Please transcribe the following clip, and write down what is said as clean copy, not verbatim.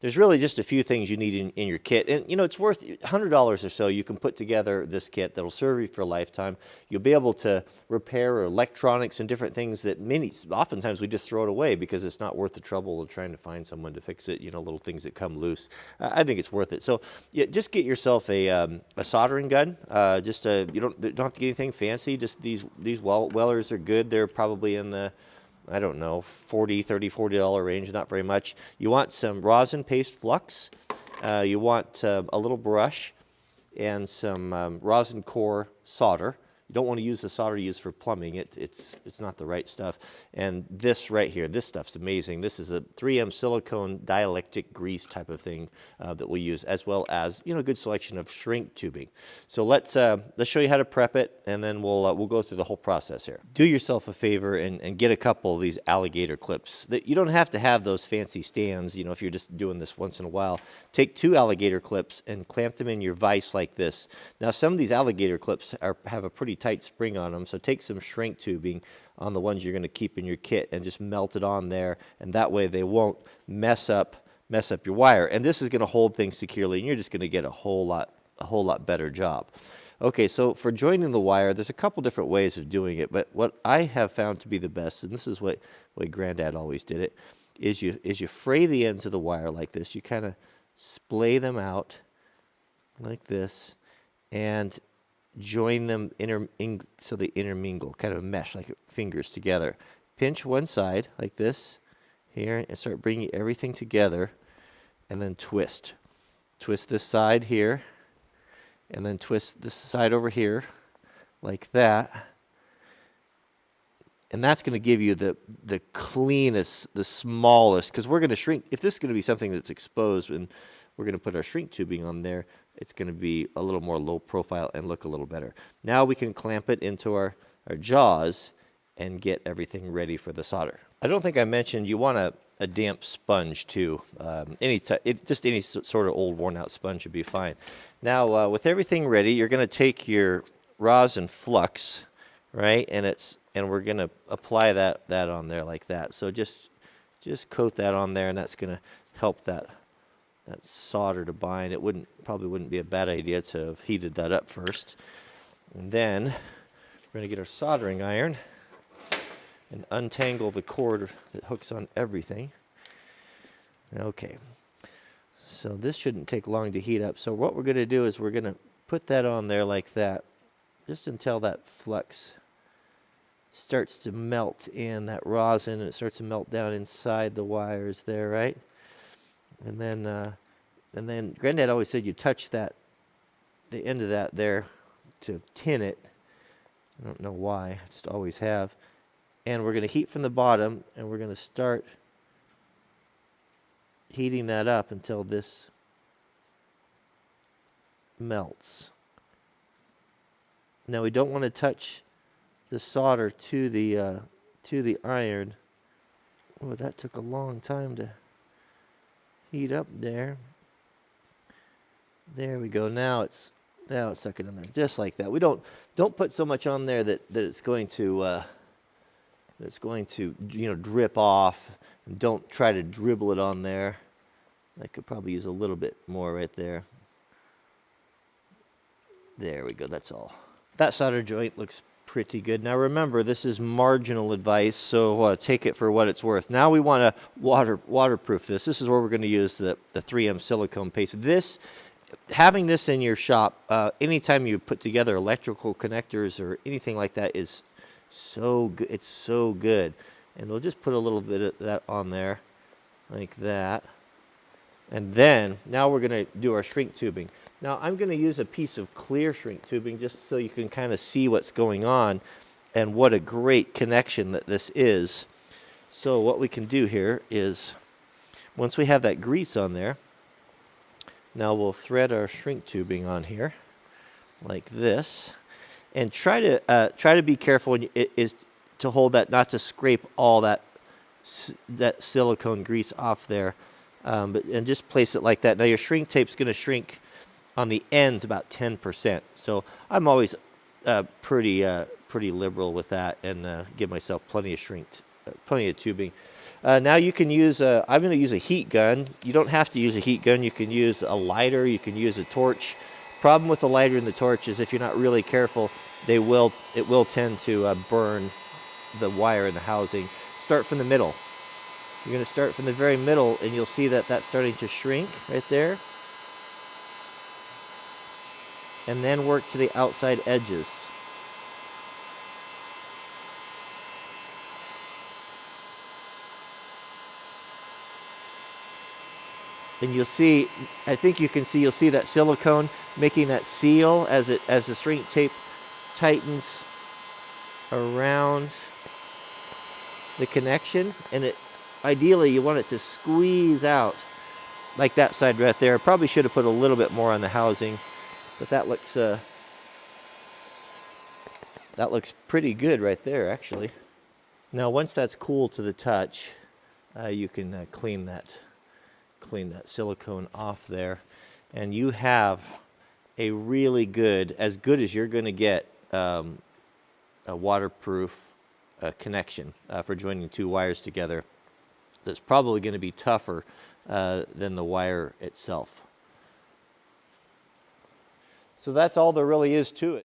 there's really just a few things you need in your kit. And, you know, it's worth $100 or so. You can put together this kit that'll serve you for a lifetime. You'll be able to repair electronics and different things that oftentimes we just throw it away because it's not worth the trouble of trying to find someone to fix it, you know, little things that come loose. I think it's worth it. So yeah, just get yourself a soldering gun. You don't have to get anything fancy. Just these Wellers are good. They're probably in the, I don't know, $40 range, not very much. You want some rosin paste flux. You want a little brush and some rosin core solder. You don't want to use the solder used for plumbing. It's not the right stuff. And this right here, this stuff's amazing. This is a 3M silicone dielectric grease type of thing that we use, as well as, you know, a good selection of shrink tubing. So let's show you how to prep it, and then we'll go through the whole process here. Do yourself a favor and get a couple of these alligator clips. You don't have to have those fancy stands, you know, if you're just doing this once in a while. Take 2 alligator clips and clamp them in your vise like this. Now, some of these alligator clips have a pretty tight spring on them, so take some shrink tubing on the ones you're going to keep in your kit and just melt it on there, and that way they won't mess up your wire. And this is going to hold things securely, and you're just going to get a whole lot better job. Okay, so for joining the wire, there's a couple different ways of doing it, but what I have found to be the best, and this is what Granddad always did it, is you fray the ends of the wire like this. You kind of splay them out like this and join them so they intermingle, kind of mesh like fingers together. Pinch one side like this here and start bringing everything together, and then twist. Twist this side here, and then twist this side over here like that. And that's going to give you the cleanest, the smallest, because we're going to shrink. If this is going to be something that's exposed and we're going to put our shrink tubing on there, it's going to be a little more low profile and look a little better. Now we can clamp it into our jaws and get everything ready for the solder. I don't think I mentioned you want a damp sponge too. Just any sort of old worn out sponge would be fine. Now with everything ready, you're going to take your rosin flux, right? And we're going to apply that on there like that. So just coat that on there, and that's going to help that solder to bind. It probably wouldn't be a bad idea to have heated that up first. And then we're going to get our soldering iron and untangle the cord that hooks on everything. Okay, so this shouldn't take long to heat up. So what we're going to do is we're going to put that on there like that, just until that flux starts to melt in, that rosin, and it starts to melt down inside the wires there, right? And then Granddad always said you touch the end of that there to tin it. I don't know why, I just always have. And we're going to heat from the bottom, and we're going to start heating that up until this melts. Now we don't want to touch the solder to the iron. Oh, that took a long time to heat up there. There we go. Now it's sucking in there just like that. We don't put so much on there that it's going to drip off, and don't try to dribble it on there. I could probably use a little bit more right there. There we go. That's all. That solder joint looks pretty good. Now remember, this is marginal advice, so take it for what it's worth. Now we want to waterproof this. This is where we're going to use the 3M silicone paste. Having this in your shop, anytime you put together electrical connectors or anything like that, is so good. It's so good. And we'll just put a little bit of that on there like that. And then now we're going to do our shrink tubing. Now I'm going to use a piece of clear shrink tubing just so you can kind of see what's going on and what a great connection that this is. So what we can do here is, once we have that grease on there, now we'll thread our shrink tubing on here like this, and try to be careful is to hold that, not to scrape all that silicone grease off there, and just place it like that. Now your shrink tape's going to shrink on the ends about 10%. So I'm always pretty liberal with that, and give myself plenty of shrink plenty of tubing. Now you can use, I'm going to use a heat gun. You don't have to use a heat gun. You can use a lighter. You can use a torch. Problem with the lighter and the torch is if you're not really careful, it will tend to burn the wire in the housing. Start from the middle. You're going to start from the very middle, and you'll see that that's starting to shrink right there. And then work to the outside edges. And you'll see, I think you can see, you'll see that silicone making that seal as the shrink tape tightens around the connection, and ideally you want it to squeeze out like that side right there. Probably should have put a little bit more on the housing, but that looks pretty good right there actually. Now once that's cool to the touch, you can clean that silicone off there, and you have a really good, as good as you're going to get, a waterproof connection for joining two wires together. That's probably going to be tougher than the wire itself. So that's all there really is to it.